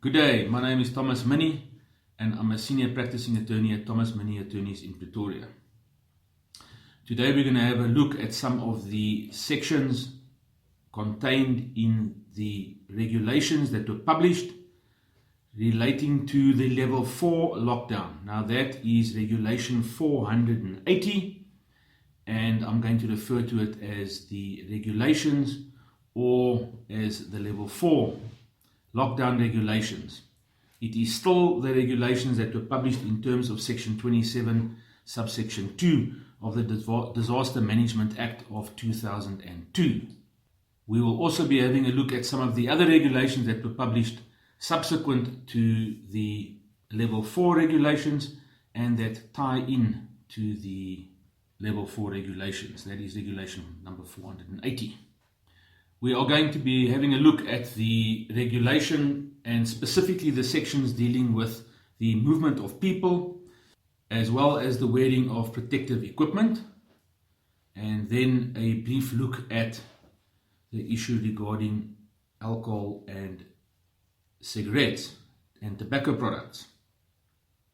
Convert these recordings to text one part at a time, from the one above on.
Good day, my name is Thomas Minnie and I'm a senior practicing attorney at Thomas Minnie Attorneys in Pretoria. Today we're going to have a look at some of the sections contained in the regulations that were published relating to the level 4 lockdown. Now that is regulation 480 and I'm going to refer to it as the regulations or as the level 4 lockdown regulations. It is still the regulations that were published in terms of section 27 subsection 2 of the Disaster Management Act of 2002. We will also be having a look at some of the other regulations that were published subsequent to the level 4 regulations and that tie in to the level 4 regulations. That is regulation number 480. We are going to be having a look at the regulation and specifically the sections dealing with the movement of people as well as the wearing of protective equipment, and then a brief look at the issue regarding alcohol and cigarettes and tobacco products.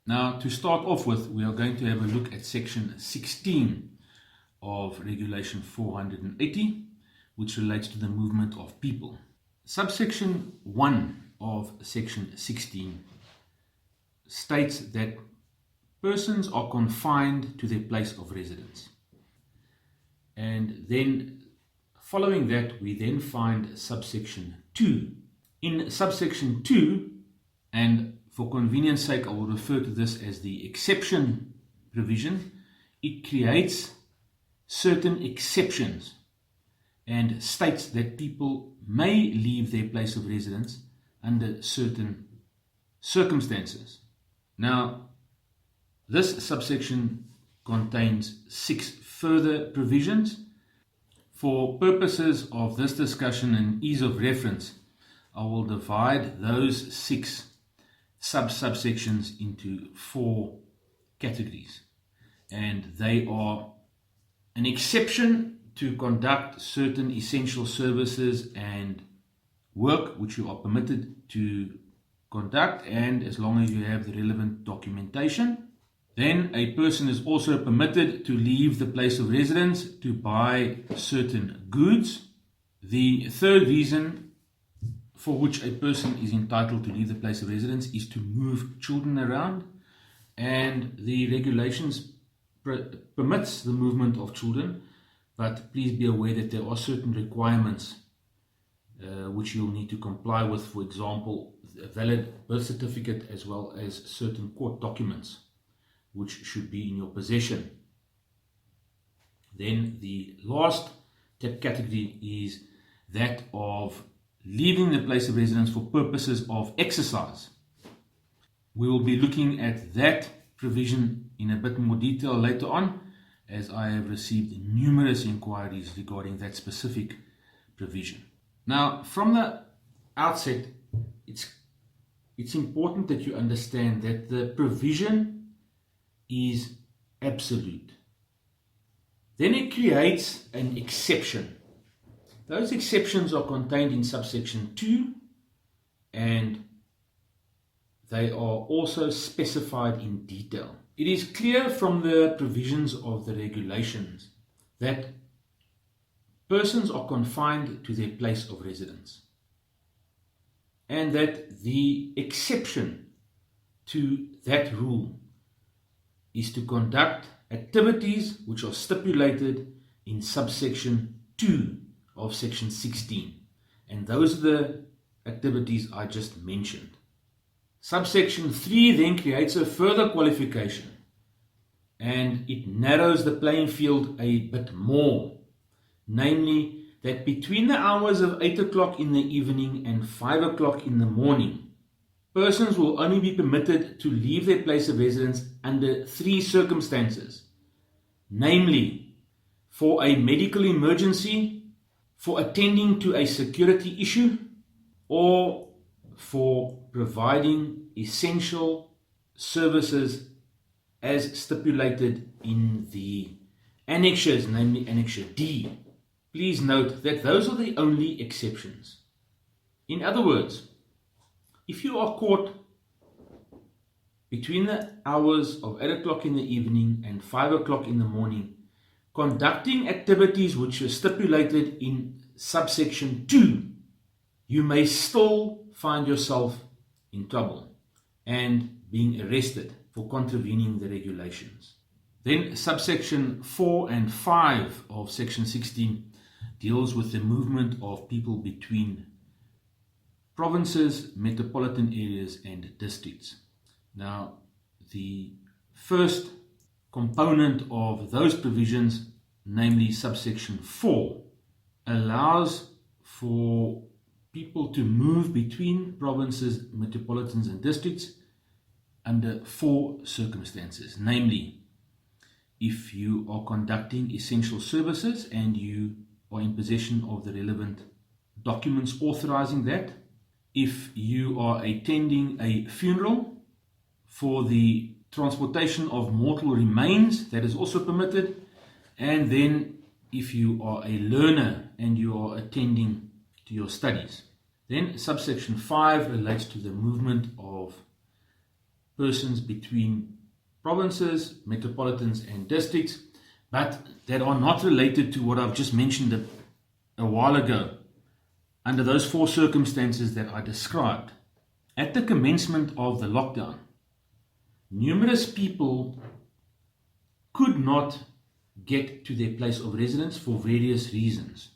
Now, to start off with, we are going to have a look at section 16 of regulation 480, which relates to the movement of people. Subsection 1 of section 16 states that persons are confined to their place of residence. And then following that, we then find subsection 2. In subsection 2, and for convenience sake, I will refer to this as the exception provision, it creates certain exceptions and states that people may leave their place of residence under certain circumstances. Now, this subsection contains 6 further provisions. For purposes of this discussion and ease of reference, I will divide those 6 subsections into 4 categories. And they are an exception to conduct certain essential services and work which you are permitted to conduct, and as long as you have the relevant documentation. Then a person is also permitted to leave the place of residence to buy certain goods. The third reason for which a person is entitled to leave the place of residence is to move children around, and the regulations permits the movement of children. But please be aware that there are certain requirements which you'll need to comply with. For example, a valid birth certificate as well as certain court documents which should be in your possession. Then the last category is that of leaving the place of residence for purposes of exercise. We will be looking at that provision in a bit more detail later on, as I have received numerous inquiries regarding that specific provision. Now, from the outset, it's important that you understand that the provision is absolute. Then it creates an exception. Those exceptions are contained in subsection 2, and they are also specified in detail. It is clear from the provisions of the regulations that persons are confined to their place of residence, and that the exception to that rule is to conduct activities which are stipulated in subsection 2 of section 16, and those are the activities I just mentioned. Subsection 3 then creates a further qualification, and it narrows the playing field a bit more, namely that between the hours of 8 o'clock in the evening and 5 o'clock in the morning, persons will only be permitted to leave their place of residence under 3 circumstances, namely for a medical emergency, for attending to a security issue, or for providing essential services as stipulated in the annexures, namely Annexure D. Please note that those are the only exceptions. In other words, if you are caught between the hours of 8 o'clock in the evening and 5 o'clock in the morning conducting activities which are stipulated in subsection 2, you may still find yourself in trouble and being arrested for contravening the regulations. Then subsection 4 and 5 of section 16 deals with the movement of people between provinces, metropolitan areas and districts. Now, the first component of those provisions, namely subsection 4, allows for people to move between provinces, metropolitans and districts under 4 circumstances. Namely, if you are conducting essential services and you are in possession of the relevant documents authorizing that, if you are attending a funeral for the transportation of mortal remains, that is also permitted, and then if you are a learner and you are attending to your studies. Then subsection 5 relates to the movement of persons between provinces, metropolitans and districts, but that are not related to what I've just mentioned a while ago, under those 4 circumstances that I described. At the commencement of the lockdown, numerous people could not get to their place of residence for various reasons.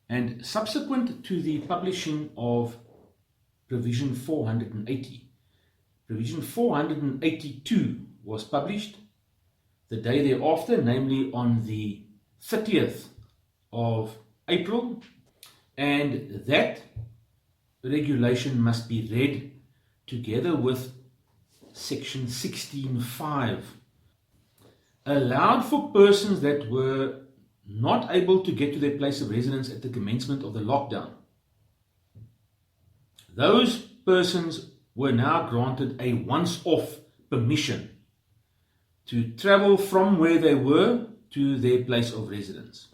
And subsequent to the publishing of Provision 480, Provision 482 was published the day thereafter, namely on the 30th of April, and that regulation must be read together with section 16.5, allowed for persons that were not able to get to their place of residence at the commencement of the lockdown. Those persons were now granted a once-off permission to travel from where they were to their place of residence.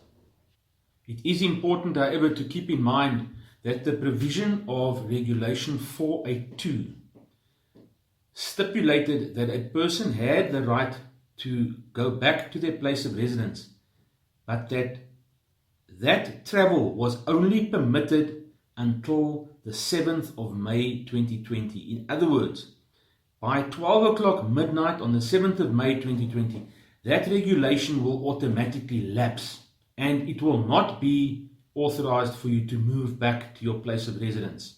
It is important, however, to keep in mind that the provision of Regulation 482 stipulated that a person had the right to go back to their place of residence, but that travel was only permitted until the 7th of May 2020. In other words, by 12 o'clock midnight on the 7th of May 2020, that regulation will automatically lapse and it will not be authorized for you to move back to your place of residence